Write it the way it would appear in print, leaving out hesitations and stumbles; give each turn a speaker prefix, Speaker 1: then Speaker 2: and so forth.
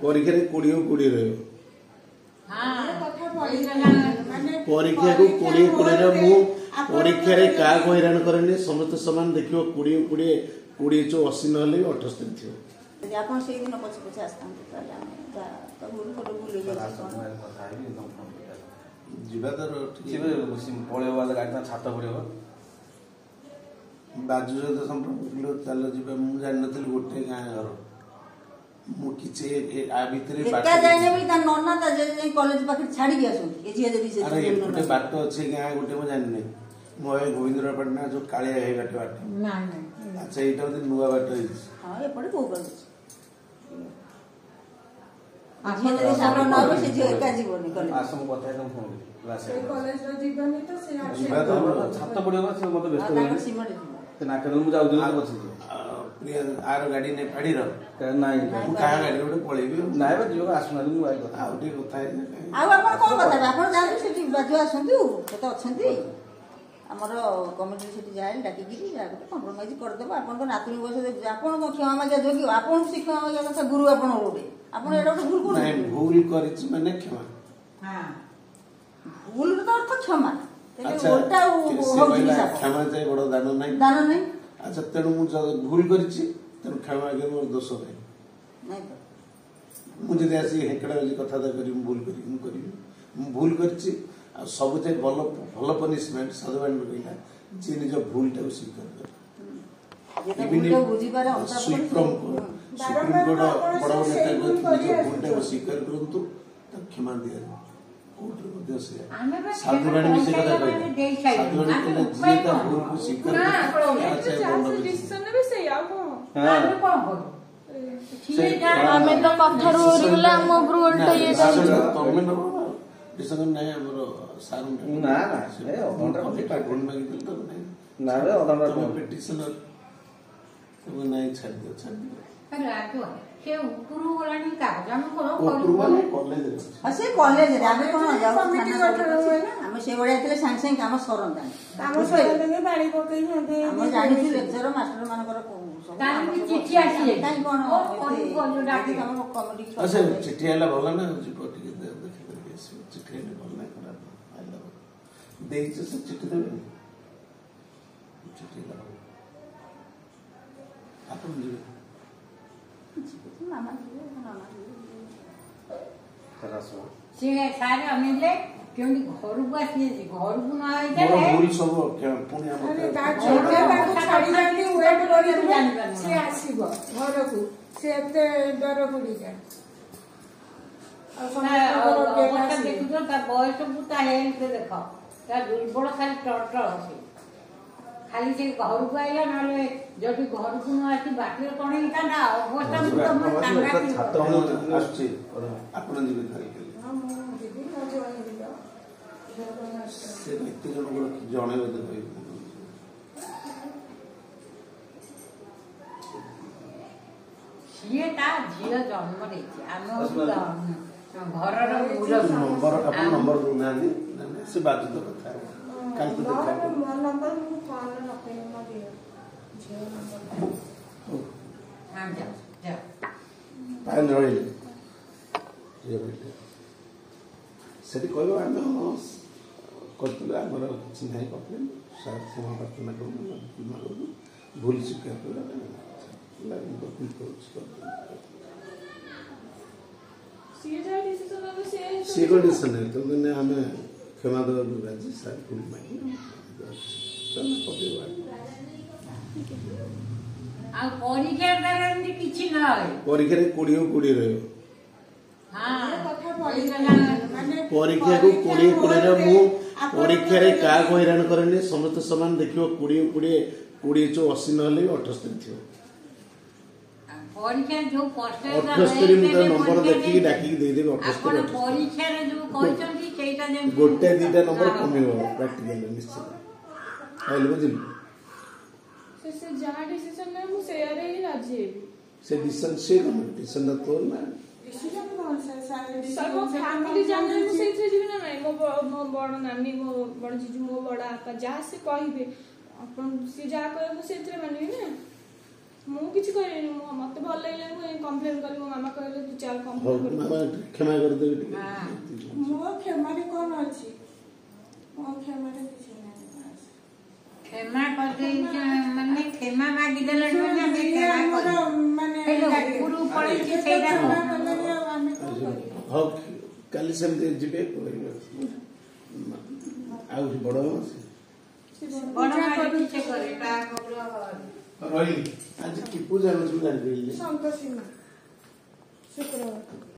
Speaker 1: परीक्षा रे 20 रहे परीक्षा को 20 रे मु परीक्षा रे का को हैरान करने समस्त समान देखियो 20 चो 80 नले 78 थियो
Speaker 2: आपण से दिन पछ पछ आस्ता ताला तो भूल फोटो भूल जाय
Speaker 1: जीवा तो
Speaker 3: जीवा पळे वाला गाडी छात पड़ियो
Speaker 1: बाजू सहित संपर्क किलो चल जीवा मु जान नथिल गोटे गां घर मु किछे आ भितरे
Speaker 2: बाटा जाइने भी ता नन्ना ता जे कॉलेज पाखे छाड़ी के आसु ए जिया जदी से
Speaker 1: अरे गोटे बाटो अछि गां गोटे मु जानि नै मोय गोविंदरा पटना जो कालिया हे बाटे बाटे
Speaker 2: ना ना
Speaker 1: अच्छा एटा तो नुवा बाटो हि
Speaker 2: हां ए पड़े को कर आखिर जदी सारो ना हो से जे एका जीवनी कॉलेज
Speaker 3: आसम কথা एकदम फोन क्लास
Speaker 4: से कॉलेज रो जीवनी तो से
Speaker 3: जीवा तो छात पड़ियो से मते व्यस्त होले
Speaker 2: सीमा
Speaker 3: ते नाकरल मु जाउ दिले बछि
Speaker 1: प्रिय आर गाड़ी ने फाड़ी र
Speaker 3: नाइ
Speaker 1: का गाड़ी गोटे पळेबी
Speaker 3: नाइ बा जीवा आसुना मु आइ
Speaker 1: आ उठी कथा है
Speaker 2: आ आपण कोन कथा आपण जान सेठी बाजू आसंतु से तो अछंती हमर कमिटी सेठी जाय डाकी गिरी जाके कंप्रोमाइज कर देबो आपण तो नातुनी बस आपण को क्षमा मागे जोगी आपण शिक्षा मागे कथा गुरु आपण ओडे आपण एडा भूल कोन
Speaker 1: नहीं भूल करिछ माने क्षमा
Speaker 2: हां भूल तो अर्थ क्षमा
Speaker 1: अच्छा
Speaker 2: ओटा
Speaker 1: क्षमा जाय बड़ दान नहीं अच्छा तेणु मु भूल करिछि तेणु क्षमा के मोर दोष नहीं
Speaker 2: तो
Speaker 1: मुझे ऐसी हेकड़ा वाली कथा दा करी भूल करी भूल करिछि आ सब जे भल पनिशमेंट सदवान कहिला जे निज भूल टा स्वीकार कर
Speaker 2: ये तो भूल बुझी पारे अंतर
Speaker 1: सुप्रीम कोर्ट बड़ नेता निज भूल टा स्वीकार करंतु त क्षमा दिया कोर्ट रो उद्देश्य साधुवाणी भी से कथा कहि साधुवाणी के जे का भूल को स्वीकार
Speaker 4: डिसीजन भी से आ को
Speaker 2: हम कोन हो हमें तो कथारू ओरिला हम ऊपर उल्टा ये
Speaker 1: तमे न डिसीजन नहीं हमरो सारू
Speaker 3: ना ना ए
Speaker 1: अदंडा कोटा गुण मागी दिल तो नहीं
Speaker 3: ना रे अदंडा
Speaker 1: पिटिशनर तो नहीं छाड़ दियो
Speaker 5: अरे आतो से ऊपर वालानी कागज हम करो
Speaker 1: कॉलेज रे
Speaker 2: से कॉलेज रे आमे कोन जाऊ कमिटी गठन होय ना हम से बडा थिले सांग सांग काम सरंदा
Speaker 4: काम सरंदा बाड़ी पकई हते
Speaker 2: हम जानि छु लेक्चर मास्टर मानकर
Speaker 5: कानी चिट्ठी आसी
Speaker 2: काई कोन डाकी हम कमिटी
Speaker 1: अच्छा चिट्ठी आला भला ना रिपोर्ट के देख चिट्ठी ने भला ना खराब आला देई से चिट्ठी देबे चिट्ठी ला अपन जी
Speaker 2: मामा
Speaker 3: खरासो
Speaker 5: से सारे अमिले क्योंकि घर को आसी घर को ना आइ
Speaker 1: मोर भूल सब पुणी हम
Speaker 4: अरे का छोटे बाबू छाड़ी जाके वेट करी से आसीबो घर को से एते डर पड़ी जाय
Speaker 5: देखो ता बयस बुता हेल्थ देखो ता दुर्बल खाली टटल अछि खाली से घर को आइला नले जति घर को न आसी बाकी कोन इता ना अवस्था तो
Speaker 3: छात्र
Speaker 1: आछि अपन जीवित धरि
Speaker 4: हम दीदी न जोई दिलो
Speaker 1: से व्यक्ति जन को जणे बदे होई
Speaker 5: ये ता झियो जन्म देछि आमे घर रो
Speaker 1: नंबर दो ना से बात तो कथा कल तो देखा
Speaker 4: नंबर मु फोन रखे न दियो जे नंबर
Speaker 5: हां जा जा
Speaker 1: पान रोइल ये बोलते सेठी कहलो आमे करतले हमर किछ नाही कप्लेन साथ क्षमा प्रार्थना करू भूल स्वीकार करू लाइन तो कुछ से कंडीशन है तो ने हमें क्षमा दो राजी साहब भूल मांगी चल पकेवा
Speaker 5: आ परीक्षा दरंदी किछि न होय
Speaker 1: परीक्षा रे 20 रहे
Speaker 5: हां
Speaker 1: परीक्षा को 20 रे मु परीक्षा रे का को हैरान करने समस्त समान देखियो 20 चो 80 नले 78 थियो
Speaker 5: परीक्षा जो कष्ट
Speaker 1: 78 मीटर नंबर देखि डाकी दे देबे 78
Speaker 5: आपण परीक्षा रे जो कहचंती केइटा जे
Speaker 1: गोटे दीटा नंबर कमियो प्रैक्टिकल निश्चित आइल बुझिल
Speaker 4: से जहां डिसीजन ले मु शेयर ही राजी
Speaker 1: से डिसीजन ना तो ना
Speaker 4: डिसीजन कौन सा सब फैमिली जाने मु से जीव ना नहीं मो बड़ नानी मो बड़ जीजू मो बड़ आपा जा से कहिबे अपन से जा कहे मु से मानिबे ना
Speaker 6: ମୁଁ କିଛି କରିନି ମତେ ଭଲ ଲାଗିଲାନି ମୁଁ କମ୍ପ୍ଲେନ କଲି ମୋ ମାମା କହିଲେ ତୁ ଚାଲ
Speaker 1: ହଉ
Speaker 6: କମ୍ପ୍ଲେନ
Speaker 1: ମାମା କ୍ଷମା କରିଦେବି ଟିକେ
Speaker 4: ମୋ କ୍ଷମାରେ କଣ ଅଛି? ମୋ କ୍ଷମାରେ କିଛି ନାହିଁ।
Speaker 5: କ୍ଷମା କରିଦେଇଛ ମାନେ କ୍ଷମା ମାଗିଦେଲେଣି ମାନେ ଆମେ
Speaker 4: ଇଏ
Speaker 5: କ୍ଷମା
Speaker 4: ଆମର
Speaker 5: କରିବୁ।
Speaker 4: ମାନେ
Speaker 5: ହେଲେ ଉପରକୁ ପଳେଇଛି ସେଇଟା
Speaker 4: କ୍ଷମା
Speaker 5: କଣ?
Speaker 4: କଲେଣି ଆଉ ଆମେ କଣ କରିବୁ?
Speaker 1: ହଉ କାଲି ସେମିତି ଯିବେ କହିବେ ଆଉ ବଡ଼ ଅଛି
Speaker 5: ବଡ ମାଡି ସେ କରେ ତା କବଳ
Speaker 1: ରହିଲି ଆଜି କି ପୂଜା ହେଉଛି ଜାଣିପାରିଲି
Speaker 4: ସନ୍ତୋଷୀ ମା ଶୁକ୍ରବାର